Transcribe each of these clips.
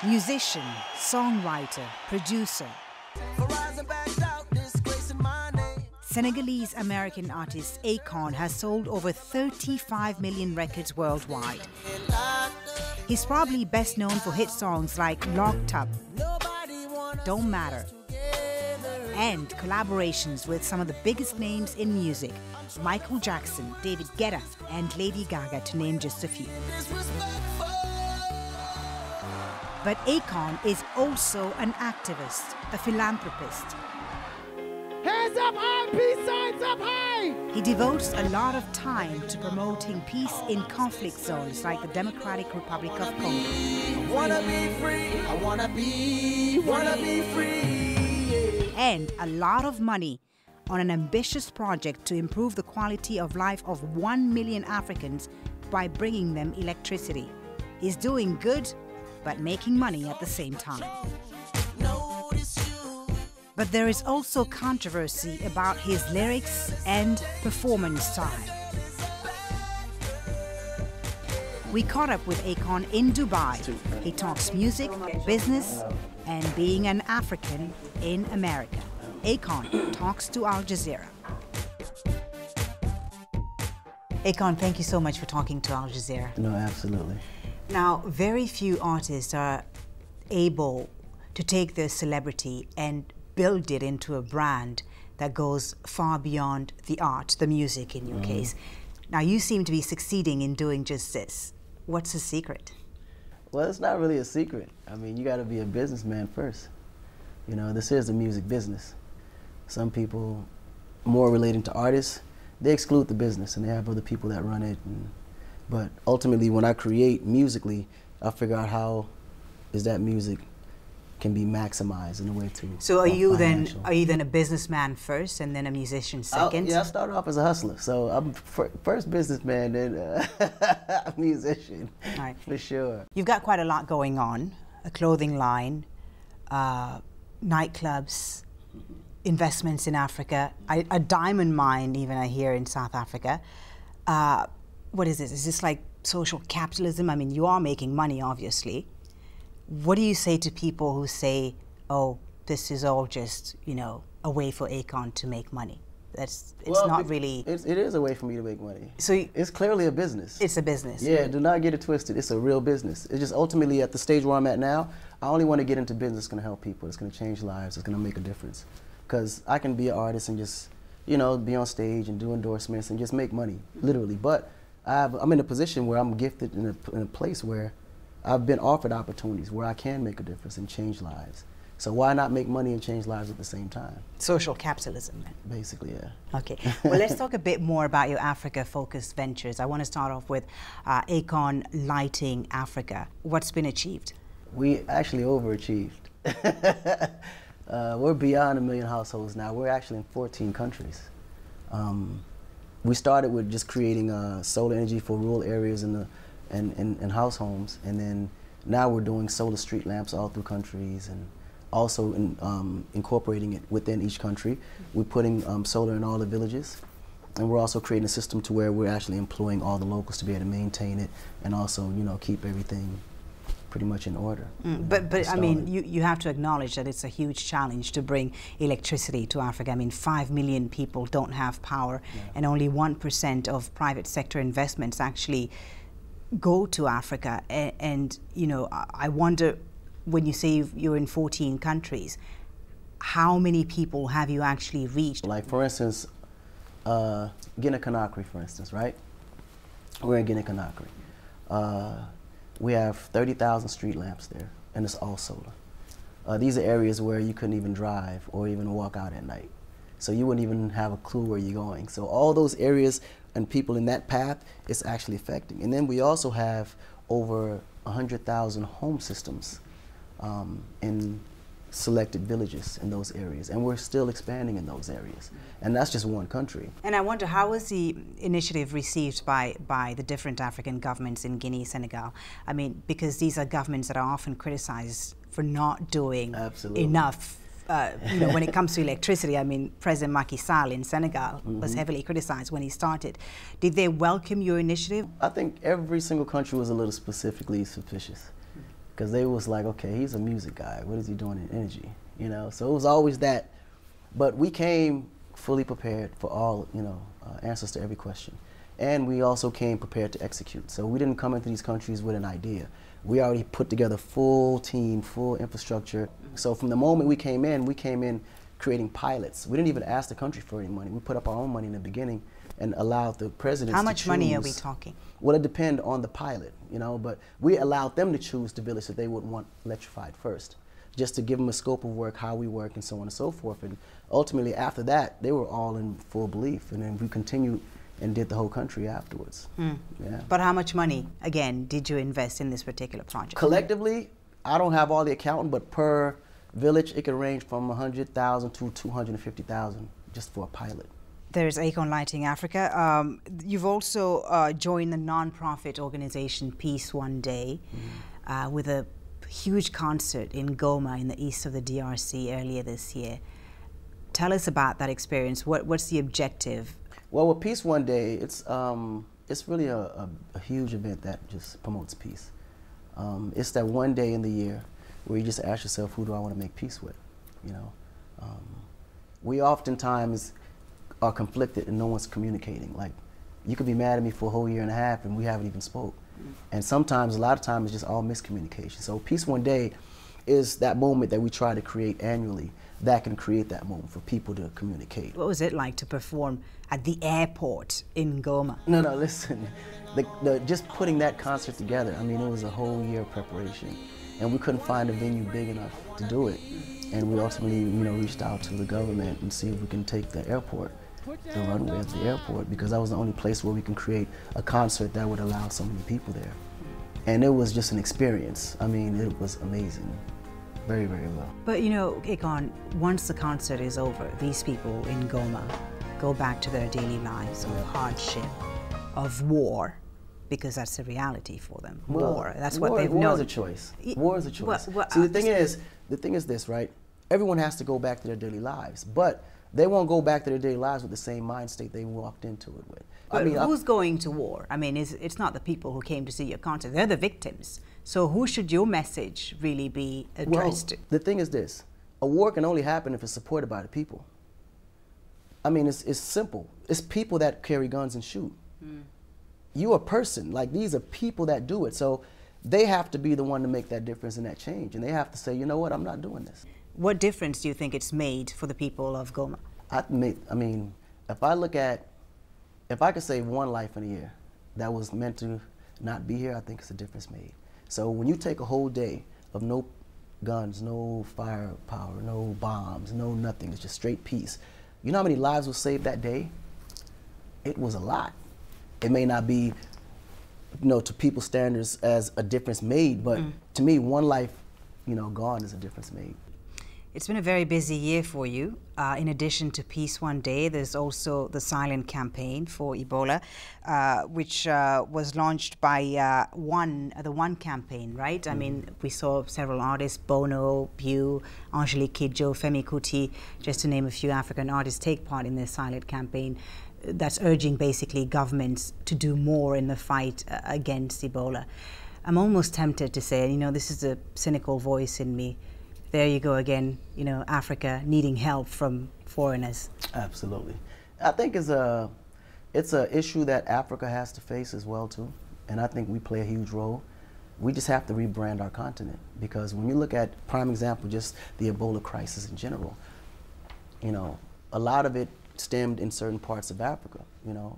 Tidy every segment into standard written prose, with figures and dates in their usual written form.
Musician, songwriter, producer. Senegalese-American artist Akon has sold over 35 million records worldwide. He's probably best known for hit songs like Locked Up, Don't Matter, and collaborations with some of the biggest names in music, Michael Jackson, David Guetta, and Lady Gaga, to name just a few. But Akon is also an activist, a philanthropist. Hands up high, peace signs up high! He devotes a lot of time to promoting peace in conflict zones like the Democratic Republic of Congo. I wanna be free, I wanna be free. And a lot of money on an ambitious project to improve the quality of life of 1 million Africans by bringing them electricity. He's doing good, but making money at the same time. But there is also controversy about his lyrics and performance style. We caught up with Akon in Dubai. He talks music, business, and being an African in America. Akon talks to Al Jazeera. Akon, thank you so much for talking to Al Jazeera. No, absolutely. Now, very few artists are able to take their celebrity and build it into a brand that goes far beyond the art, the music in your case. Now, you seem to be succeeding in doing just this. What's the secret? Well, it's not really a secret. I mean, you got to be a businessman first. You know, this is the music business. Some people, more relating to artists, they exclude the business and they have other people that run it. But ultimately, when I create musically, I figure out how is that music can be maximized in a way to. So are you then a businessman first and then a musician second? Yeah, I started off as a hustler, so I'm first businessman, then a musician, Right. for sure. You've got quite a lot going on: a clothing line, nightclubs, investments in Africa, a diamond mine, even I hear in South Africa. What is this? Is this like social capitalism? I mean, you are making money, obviously. What do you say to people who say, oh, this is all just, you know, a way for Akon to make money? It's not really... It is a way for me to make money. So it's clearly a business. It's a business. Yeah, do not get it twisted. It's a real business. It's just ultimately at the stage where I'm at now, I only want to get into business that's going to help people. It's going to change lives. It's going to make a difference. Because I can be an artist and just, you know, be on stage and do endorsements and just make money, literally. But I'm in a position where I'm gifted in a place where I've been offered opportunities where I can make a difference and change lives. So why not make money and change lives at the same time? Social capitalism. Basically, yeah. Okay. Well, let's talk a bit more about your Africa-focused ventures. I want to start off with Akon Lighting Africa. What's been achieved? We actually overachieved. We're beyond 1 million households now. We're actually in 14 countries. We started with just creating solar energy for rural areas and house homes, and then now we're doing solar street lamps all through countries, and also incorporating it within each country. We're putting solar in all the villages, and we're also creating a system to where we're actually employing all the locals to be able to maintain it and also, you know, keep everything pretty much in order. But I mean, you have to acknowledge that it's a huge challenge to bring electricity to Africa. I mean, 5 million people don't have power, and only 1% of private sector investments actually go to Africa. And you know, I wonder, when you say you're in 14 countries, how many people have you actually reached? Like, for instance, Guinea-Conakry, for instance, right? We're in Guinea-Conakry. We have 30,000 street lamps there, and it's all solar. These are areas where you couldn't even drive or even walk out at night. So you wouldn't even have a clue where you're going. So all those areas and people in that path, it's actually affecting. And then we also have over 100,000 home systems in selected villages in those areas, and we're still expanding in those areas, and that's just one country. And I wonder, how was the initiative received by the different African governments in Guinea, Senegal? I mean, because these are governments that are often criticized for not doing enough. You know, when it comes to electricity, I mean, President Macky Sall in Senegal was heavily criticized when he started. Did they welcome your initiative? I think every single country was a little specifically suspicious. because they was like, okay, he's a music guy. What is he doing in energy? You know, so it was always that. But we came fully prepared for all, you know, answers to every question. And we also came prepared to execute. So we didn't come into these countries with an idea. We already put together full team, full infrastructure. So from the moment we came in creating pilots. We didn't even ask the country for any money. We put up our own money in the beginning and allowed the presidents to choose. How much money are we talking? Well, it depends on the pilot, you know, but we allowed them to choose the village that they would want electrified first, just to give them a scope of work, how we work, and so on and so forth. And ultimately, after that, they were all in full belief, and then we continued and did the whole country afterwards. Yeah. But how much money, again, did you invest in this particular project? Collectively, I don't have all the accounting, but per village, it could range from 100,000 to 250,000 just for a pilot. There's Akon Lighting Africa. You've also joined the non-profit organization Peace One Day with a huge concert in Goma in the east of the DRC earlier this year. Tell us about that experience. What's the objective? Well, with Peace One Day, it's really a huge event that just promotes peace. It's that one day in the year where you just ask yourself, who do I want to make peace with? You know, we oftentimes are conflicted and no one's communicating. Like, you could be mad at me for a whole year and a half and we haven't even spoke. And sometimes, a lot of times, it's just all miscommunication. So Peace One Day is that moment that we try to create annually that can create that moment for people to communicate. What was it like to perform at the airport in Goma? No, listen, just putting that concert together, I mean, it was a whole year of preparation. And we couldn't find a venue big enough to do it. And we ultimately, you know, reached out to the government and see if we can take the airport, the runway at the airport, because that was the only place where we can create a concert that would allow so many people there. And it was just an experience. I mean, it was amazing. Very, very well. But you know, Akon, once the concert is over, these people in Goma go back to their daily lives of hardship, of war, because that's the reality for them. Well, war, that's what they've known. known. War is a choice. War is a choice. See, the thing is this, right? Everyone has to go back to their daily lives, but they won't go back to their daily lives with the same mind state they walked into it with. But I mean, who's going to war? I mean, it's not the people who came to see your concert. They're the victims. So who should your message really be addressed to? The thing is this. A war can only happen if it's supported by the people. I mean, it's simple. It's people that carry guns and shoot. You're a person. Like, these are people that do it. So they have to be the one to make that difference and that change. And they have to say, you know what, I'm not doing this. What difference do you think it's made for the people of Goma? I mean, if I could save one life in a year that was meant to not be here, I think it's a difference made. So when you take a whole day of no guns, no firepower, no bombs, no nothing, it's just straight peace. You know how many lives were saved that day? It was a lot. It may not be, you know, to people's standards as a difference made, but to me, one life, you know, gone is a difference made. It's been a very busy year for you. In addition to Peace One Day, there's also the silent campaign for Ebola, which was launched by the One campaign, right? I mean, we saw several artists, Bono, Pew, Angelique Kidjo, Femi Kuti, just to name a few African artists, take part in this silent campaign that's urging basically governments to do more in the fight against Ebola. I'm almost tempted to say, you know, this is a cynical voice in me, there you go again, you know, Africa needing help from foreigners. Absolutely. I think it's a issue that Africa has to face as well too, and I think we play a huge role. We just have to rebrand our continent, because when you look at, prime example, just the Ebola crisis in general, you know, a lot of it stemmed in certain parts of Africa, you know,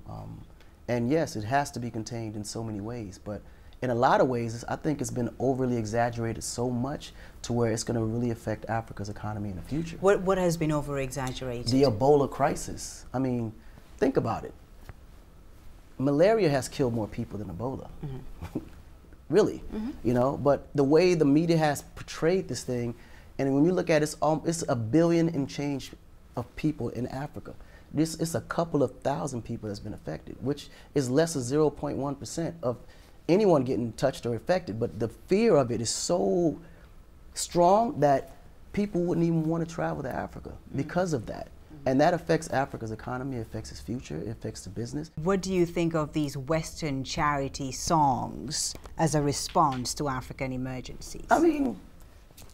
and yes, it has to be contained in so many ways, but in a lot of ways, I think it's been overly exaggerated so much to where it's going to really affect Africa's economy in the future. What has been over-exaggerated? The Ebola crisis. I mean, think about it. Malaria has killed more people than Ebola. Really, you know, but the way the media has portrayed this thing, and when you look at it, it's a billion and change of people in Africa. It's a couple of thousand people that's been affected, which is less than 0.1% of anyone getting touched or affected, but the fear of it is so strong that people wouldn't even want to travel to Africa because of that. And that affects Africa's economy, it affects its future, it affects the business. What do you think of these Western charity songs as a response to African emergencies? I mean,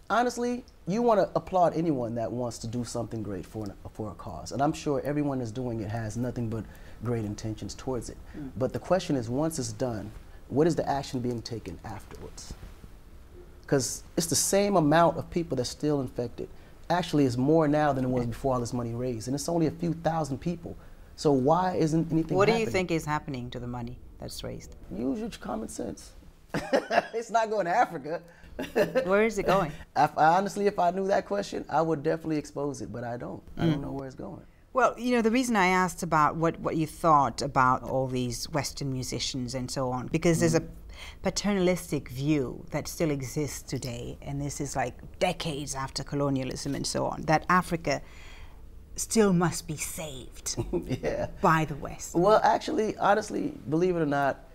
honestly, you want to applaud anyone that wants to do something great for a cause. And I'm sure everyone that's doing it has nothing but great intentions towards it. But the question is, once it's done, what is the action being taken afterwards? Because it's the same amount of people that's still infected. Actually, it's more now than it was before all this money raised. And it's only a few thousand people. So why isn't anything What do happening? you think is happening to the money that's raised? Use your common sense. It's not going to Africa. Where is it going? Honestly, if I knew that question, I would definitely expose it, but I don't. I don't know where it's going. Well, you know, the reason I asked about what you thought about all these Western musicians and so on, because there's a paternalistic view that still exists today, and this is like decades after colonialism and so on, that Africa still must be saved by the West. Well, actually, honestly, believe it or not,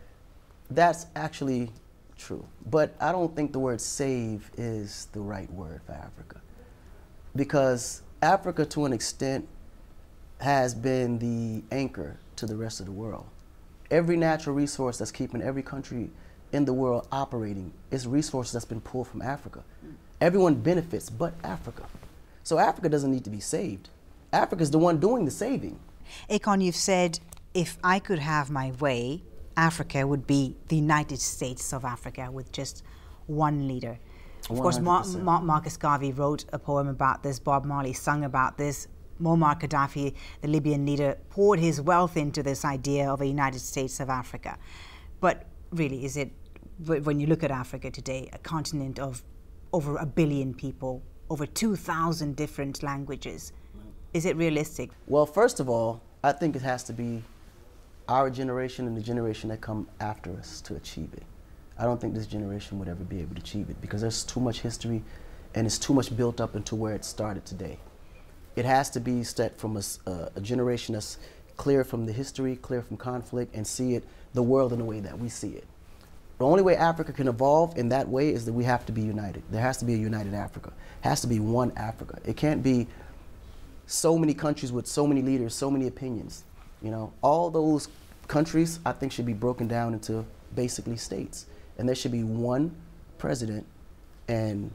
that's actually true. But I don't think the word save is the right word for Africa. Because Africa, to an extent, has been the anchor to the rest of the world. Every natural resource that's keeping every country in the world operating is resources that's been pulled from Africa. Everyone benefits but Africa. So Africa doesn't need to be saved. Africa's the one doing the saving. Akon, you've said, if I could have my way, Africa would be the United States of Africa with just one leader. Of course, Marcus Garvey wrote a poem about this, Bob Marley sung about this, Muammar Gaddafi, the Libyan leader, poured his wealth into this idea of a United States of Africa. But really, is it, when you look at Africa today, a continent of over 1 billion people, over 2,000 different languages, is it realistic? Well, first of all, I think it has to be our generation and the generation that come after us to achieve it. I don't think this generation would ever be able to achieve it because there's too much history and it's too much built up into where it started today. It has to be set from a generation that's clear from the history, clear from conflict, and see the world in the way that we see it. The only way Africa can evolve in that way is that we have to be united. There has to be a united Africa. It has to be one Africa. It can't be so many countries with so many leaders, so many opinions. You know, all those countries, I think, should be broken down into basically states. And there should be one president, and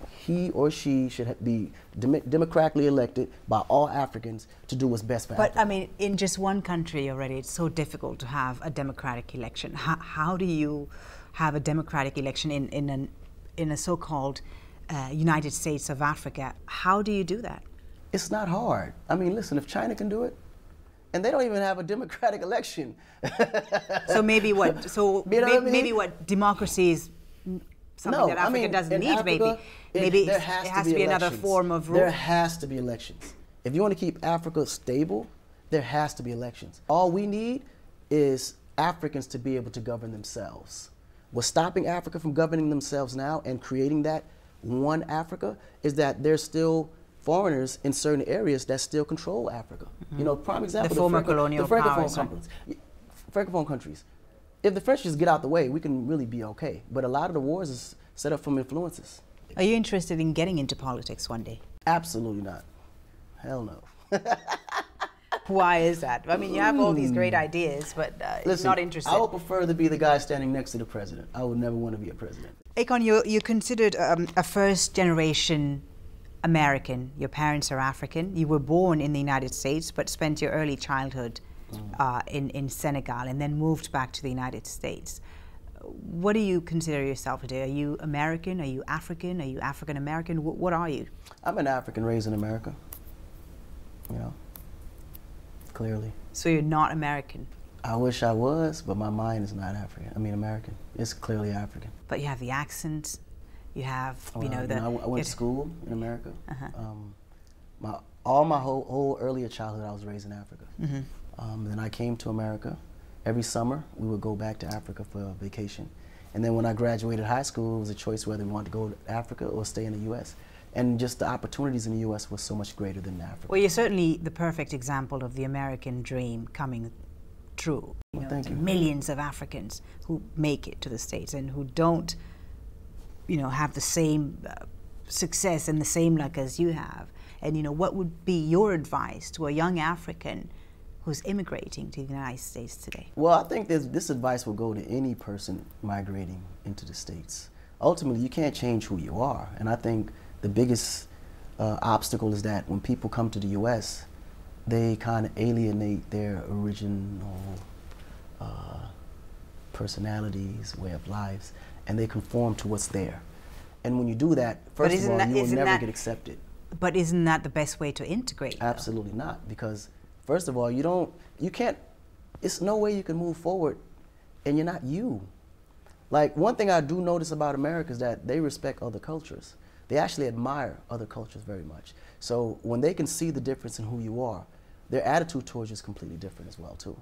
he or she should be democratically elected by all Africans to do what's best for Africa. But I mean, in just one country already, it's so difficult to have a democratic election. How do you have a democratic election in a so-called United States of Africa? How do you do that? It's not hard. I mean, listen, if China can do it, and they don't even have a democratic election. So maybe what? So you know what I mean? Maybe what democracy is something that Africa doesn't need. Africa, maybe there it has to be elections. another form of rule. There has to be elections. If you want to keep Africa stable, there has to be elections. All we need is Africans to be able to govern themselves. What's stopping Africa from governing themselves now and creating that one Africa is that there's still foreigners in certain areas that still control Africa. You know, prime example, the former colonial powers. Francophone countries. If the French just get out the way, we can really be okay. But a lot of the wars is set up from influences. Are you interested in getting into politics one day? Absolutely not. Hell no. Why is that? I mean, you have all these great ideas, but Listen, not interested. I would prefer to be the guy standing next to the president. I would never want to be a president. Akon, you're considered a first-generation American. Your parents are African. You were born in the United States, but spent your early childhood in Senegal and then moved back to the United States. What do you consider yourself today? Are you American? Are you African? Are you African American? What are you? I'm an African raised in America. You know, clearly. So you're not American? I wish I was, but my mind is not African. I mean American. It's clearly African. But you have the accent. You have, I went to school in America. All my whole earlier childhood, I was raised in Africa. Then I came to America. Every summer, we would go back to Africa for a vacation. And then when I graduated high school, it was a choice whether we wanted to go to Africa or stay in the U.S. And just the opportunities in the U.S. were so much greater than Africa. Well, you're certainly the perfect example of the American dream coming true. You know, thank you. Millions of Africans who make it to the States and who don't, you know, have the same success and the same luck as you have. And what would be your advice to a young African who's immigrating to the United States today? Well, I think this advice will go to any person migrating into the States. Ultimately, you can't change who you are. And I think the biggest obstacle is that when people come to the U.S., they kind of alienate their original personalities, way of lives, and they conform to what's there. And when you do that, first of all, you will never get accepted. But isn't that the best way to integrate? Absolutely not, because first of all, you can't, it's no way you can move forward and you're not you. Like, one thing I do notice about America is that they respect other cultures. They actually admire other cultures very much. So when they can see the difference in who you are, their attitude towards you is completely different as well too.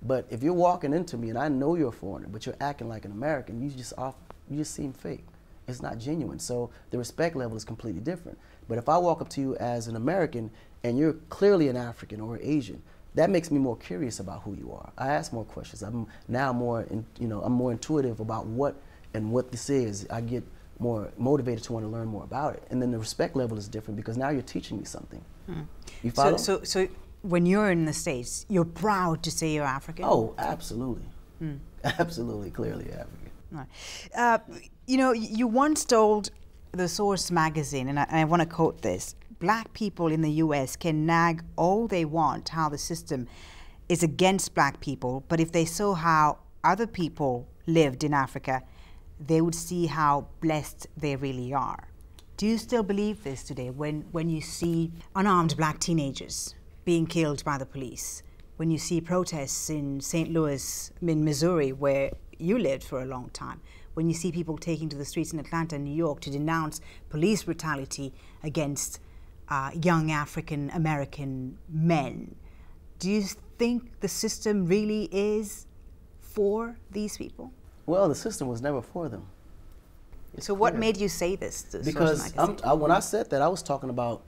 But if you're walking into me and I know you're a foreigner, but you're acting like an American, you just seem fake. It's not genuine. So the respect level is completely different. But if I walk up to you as an American and you're clearly an African or Asian, that makes me more curious about who you are. I ask more questions. I'm now more, I'm more intuitive about what this is. I get more motivated to want to learn more about it. And then the respect level is different because now you're teaching me something. You follow? So when you're in the States, you're proud to say you're African? Oh, absolutely. Absolutely, clearly African. Right. You once told the Source magazine, and I want to quote this, "Black people in the U.S. can nag all they want how the system is against black people, but if they saw how other people lived in Africa, they would see how blessed they really are." Do you still believe this today when you see unarmed black teenagers being killed by the police, when you see protests in St. Louis, in Missouri, where you lived for a long time, when you see people taking to the streets in Atlanta and New York to denounce police brutality against young African American men? Do you think the system really is for these people? Well, the system was never for them. So what made you say this to Because when I said that, I was talking about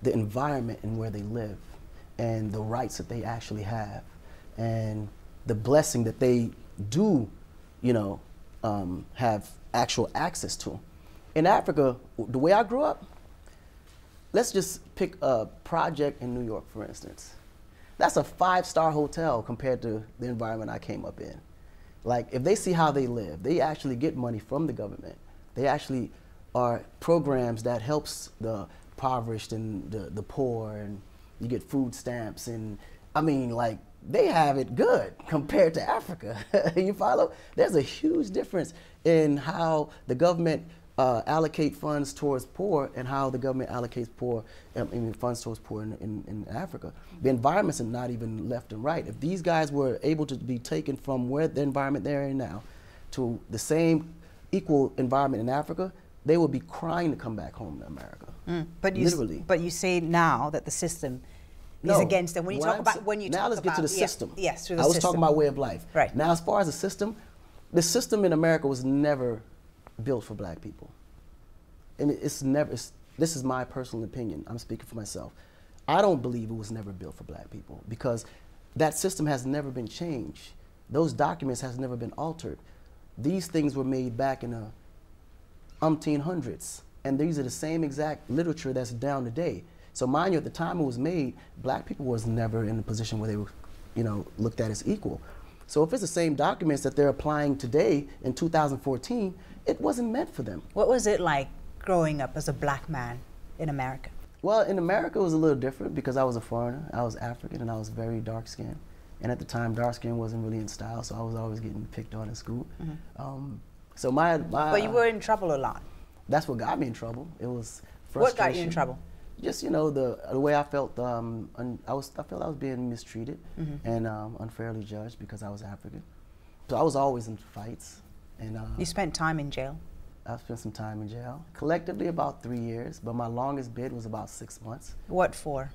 the environment and where they live and the rights that they actually have and the blessing that they do, have actual access to. In Africa, the way I grew up, let's just pick a project in New York, for instance. That's a 5-star hotel compared to the environment I came up in. Like, if they see how they live, they actually get money from the government. They actually are programs that helps the impoverished and the poor, and you get food stamps, and I mean, like, they have it good compared to Africa. You follow? There's a huge difference in how the government allocate funds towards poor and how the government allocates funds towards poor in Africa. The environments are not even left and right. If these guys were able to be taken from where the environment they're in now to the same equal environment in Africa, they would be crying to come back home to America. But you say now that the system is against them. When you talk about now let's get to the system. Yes, through the system. I was system. talking about way of life. Right. Now, as far as the system in America was never built for black people. And this is my personal opinion. I'm speaking for myself. I don't believe it was never built for black people because that system has never been changed. Those documents has never been altered. These things were made back in the 1800s, and these are the same exact literature that's down today. So mind you, at the time it was made, black people was never in a position where they were, looked at as equal. So if it's the same documents that they're applying today in 2014, it wasn't meant for them. What was it like growing up as a black man in America? Well, in America it was a little different because I was a foreigner. I was African and I was very dark skinned. And at the time, dark skin wasn't really in style, so I was always getting picked on in school. So But you were in trouble a lot. That's what got me in trouble. It was frustration. What got you in trouble? Just, the way I felt, I felt I was being mistreated and unfairly judged because I was African. So I was always in fights. And you spent time in jail? I spent some time in jail. Collectively about 3 years, but my longest bid was about 6 months. What for?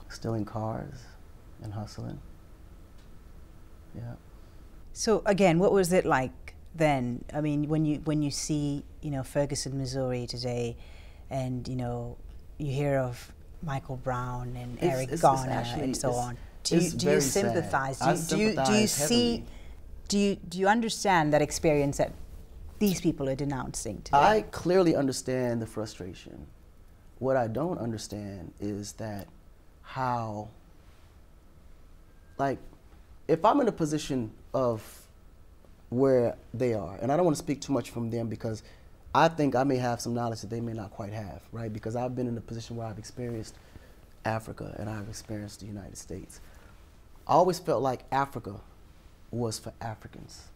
Stealing cars and hustling. Yeah. So again, what was it like then? I mean, when you see, Ferguson, Missouri today, and you hear of Michael Brown and Eric Garner and so on. Do you sympathize? Do you understand that experience that these people are denouncing today? I clearly understand the frustration. What I don't understand is that how, like, if I'm in a position of where they are, and I don't want to speak too much from them because I think I may have some knowledge that they may not quite have, right? Because I've been in a position where I've experienced Africa and I've experienced the United States. I always felt like Africa was for Africans.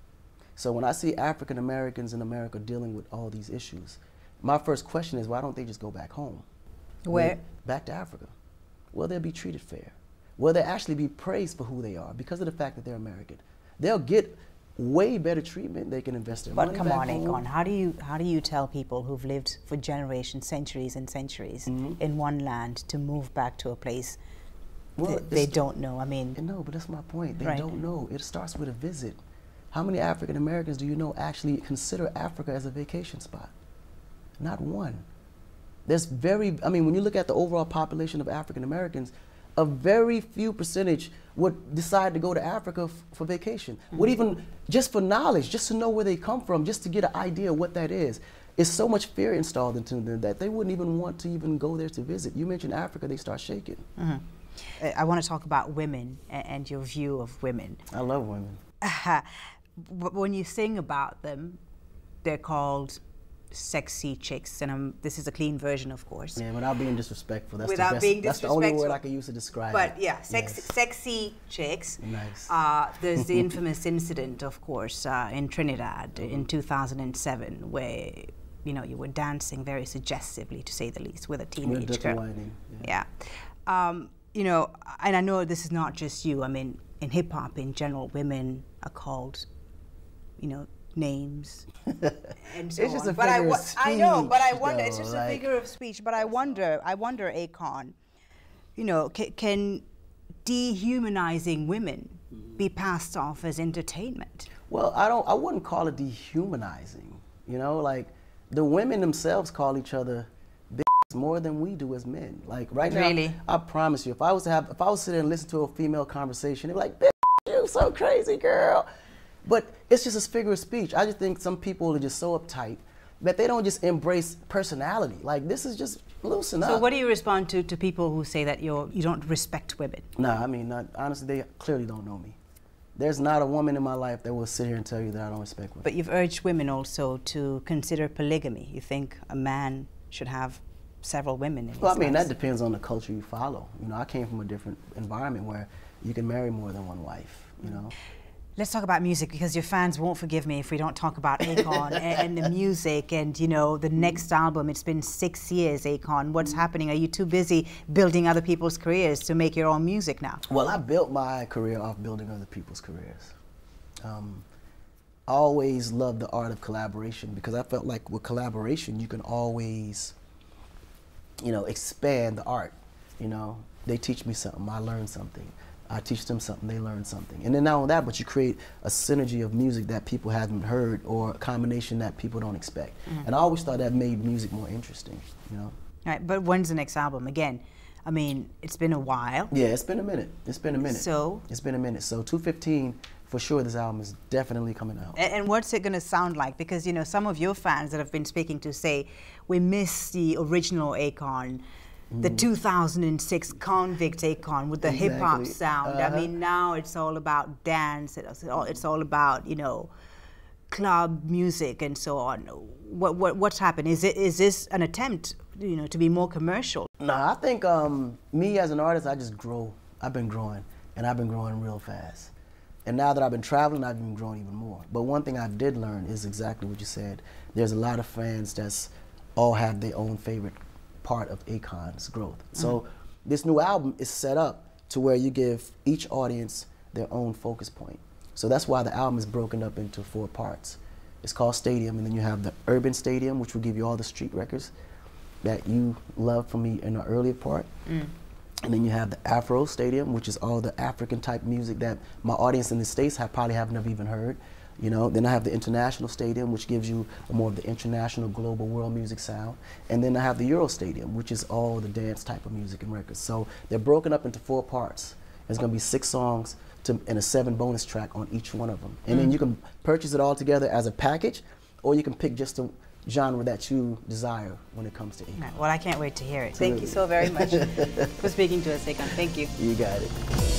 So when I see African Americans in America dealing with all these issues, my first question is, why don't they just go back home? Where? Back to Africa. Will they be treated fair? Will they actually be praised for who they are because of the fact that they're American? They'll get way better treatment. They can invest their money But come back on, home. Akon, how do you tell people who've lived for generations, centuries and centuries in one land to move back to a place they don't know? I mean, no, but that's my point. They right. don't know. It starts with a visit. How many African Americans do you know actually consider Africa as a vacation spot? Not one. There's when you look at the overall population of African Americans, a very few percentage would decide to go to Africa for vacation. Would even, just for knowledge, just to know where they come from, just to get an idea of what that is. It's so much fear installed into them that they wouldn't even want to even go there to visit. You mentioned Africa, they start shaking. I want to talk about women and your view of women. I love women. When you sing about them, they're called sexy chicks, and this is a clean version, of course. Yeah, without being disrespectful. That's without the best, being that's disrespectful. the only word I can use to describe but it. But yeah, sexy chicks. Nice. There's the infamous incident, of course, in Trinidad in 2007, where you were dancing very suggestively, to say the least, with a teenage girl. Whining. Yeah. And I know this is not just you. I mean, in hip hop in general, women are called, names and so it's just on. a figure of speech. I know, but I wonder. Though, it's just a figure of speech. But I wonder, Akon, can dehumanizing women be passed off as entertainment? Well, I wouldn't call it dehumanizing. Like the women themselves call each other bitches more than we do as men. Like right now, really? I promise you, if I was to sit there and listen to a female conversation, they'd be like, bitch, you so crazy, girl. But it's just a figure of speech. I just think some people are just so uptight that they don't just embrace personality. Like, this is just loosen up. So what do you respond to people who say that you don't respect women? Nah, honestly, they clearly don't know me. There's not a woman in my life that will sit here and tell you that I don't respect women. But you've urged women also to consider polygamy. You think a man should have several women in his life? That depends on the culture you follow. I came from a different environment where you can marry more than one wife, Let's talk about music, because your fans won't forgive me if we don't talk about Akon and the music and, the next album. It's been 6 years, Akon. What's happening? Are you too busy building other people's careers to make your own music now? Well, I built my career off building other people's careers. I always loved the art of collaboration because I felt like with collaboration, you can always, expand the art. They teach me something, I learn something. I teach them something, they learn something. And then not only that, but you create a synergy of music that people haven't heard or a combination that people don't expect. And I always thought that made music more interesting, All right, but when's the next album? Again, it's been a while. Yeah, it's been a minute. It's been a minute. So? It's been a minute. So 215, for sure, this album is definitely coming out. And what's it going to sound like? Because, some of your fans that have been speaking to say, we miss the original Akon, the 2006 convict Akon with the hip hop sound. Now it's all about dance. It's all about club music and so on. What's happened? Is this an attempt to be more commercial? No, I think me as an artist, I just grow. I've been growing, and I've been growing real fast. And now that I've been traveling, I've been growing even more. But one thing I did learn is exactly what you said. There's a lot of fans that's all have their own favorite part of Akon's growth. So this new album is set up to where you give each audience their own focus point. So that's why the album is broken up into 4 parts. It's called Stadium, and then you have the Urban Stadium, which will give you all the street records that you loved from me in the earlier part. And then you have the Afro Stadium, which is all the African type music that my audience in the States probably haven't even heard. Then I have the International Stadium, which gives you more of the international, global, world music sound. And then I have the Euro Stadium, which is all the dance type of music and records. So they're broken up into 4 parts. There's going to be 6 songs and a 7 bonus track on each one of them. And then you can purchase it all together as a package, or you can pick just the genre that you desire when it comes to Akon. Well, I can't wait to hear it. Thank you so very much for speaking to us, Akon. Thank you. You got it.